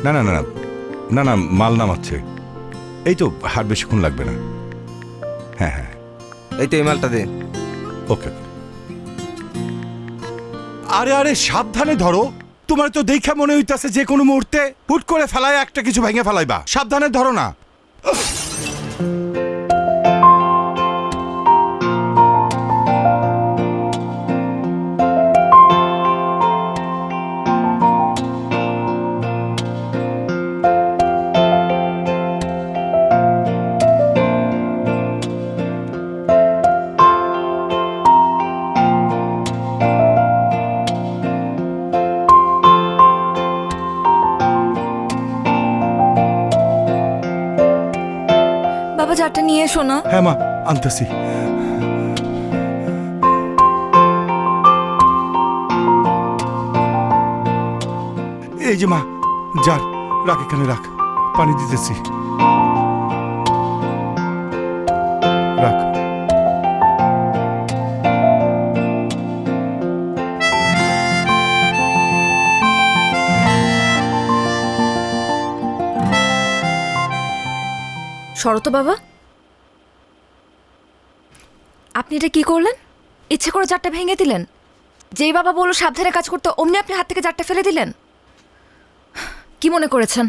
না না না না না না মাল নামাচ্ছে, এই তো আর বেশিক্ষণ লাগবে না। হ্যাঁ হ্যাঁ এই তো এই মালটা দে। ওকে। আরে আরে সাবধানে ধরো, তোমার তো দেখা মনে হইতাছে যে কোনো মুহূর্তে হুট করে ফেলায় একটা কিছু ভেঙে ফেলাইবা, সাবধানে ধরো না। বাবা জারটা নিয়ে এসো না। হ্যাঁ মা আনতেছি। এই যে মা যার, রাখ এখানে রাখ, পানি দিতেছি, রাখ। শরত বাবা, আপনি এটা কি করলেন? ইচ্ছে করে জারটা ভেঙে দিলেন? যেই বাবা বললো সাবধানে কাজ করতে, অমনি আপনি হাত থেকে জারটা ফেলে দিলেন। কি মনে করেছেন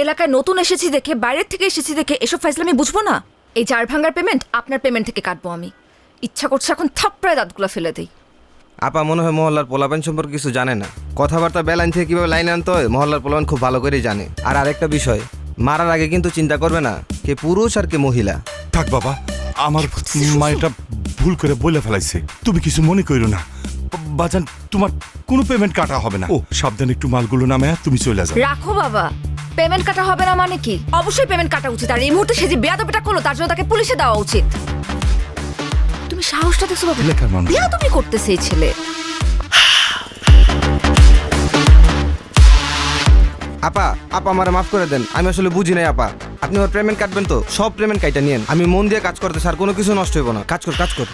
এলাকায় নতুন এসেছি দেখে, বাইরের থেকে এসেছি দেখে এসব ফাইজলামি বুঝবো না? এই জার ভাঙার পেমেন্ট আপনার পেমেন্ট থেকে কাটবো আমি। ইচ্ছা করছে এখন থাপ্পড়ায় দাঁতগুলো ফেলে দিই। আপা মনে হয় মহল্লার পোলাপান সম্পর্কে কিছু জানে না। কথাবার্তা বেলাইন থেকে কিভাবে লাইন আনতে হয় মহল্লার পোলাপান খুব ভালো করেই জানে। আর আরেকটা বিষয়, মারার আগে কিন্তু চিন্তা করবে না কে পুরুষ আর কে মহিলা। থাক বাবা, আমার মা এটা ভুল করে বলে ফেলাইছে, তুমি কিছু মনে করো না। বাজান তোমার কোনো পেমেন্ট কাটা হবে না। ও সাবধানে একটু মালগুলো নামে তুমি চলে যাও। রাখো বাবা, পেমেন্ট কাটা হবে না মানে কি? অবশ্যই পেমেন্ট কাটা উচিত। আর এই মুহূর্তে সে যে বেয়াদবিটা করলো তার জন্য তাকে পুলিশে দেওয়া উচিত। তুমি সাহসটা দেখছো বাবা? এলাকার মানুষ বেয়াদবি করতেছে এই ছেলে। আপা আপা আমারে মাফ করে দেন, আমি আসলে বুঝি নাই আপা। আপনি আমার পেমেন্ট কাটবেন তো? সব পেমেন্ট কাইটা নিয়েন, আমি মন দিয়ে কাজ করতে স্যার, কোনো কিছু নষ্ট হইব না। কাজ কর কাজ কর।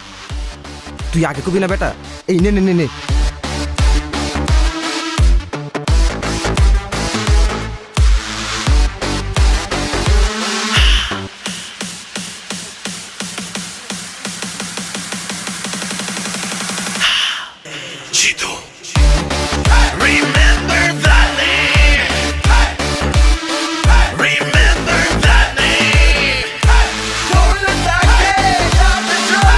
তুই আগে কবি না বেটা? এই নে নে নে নে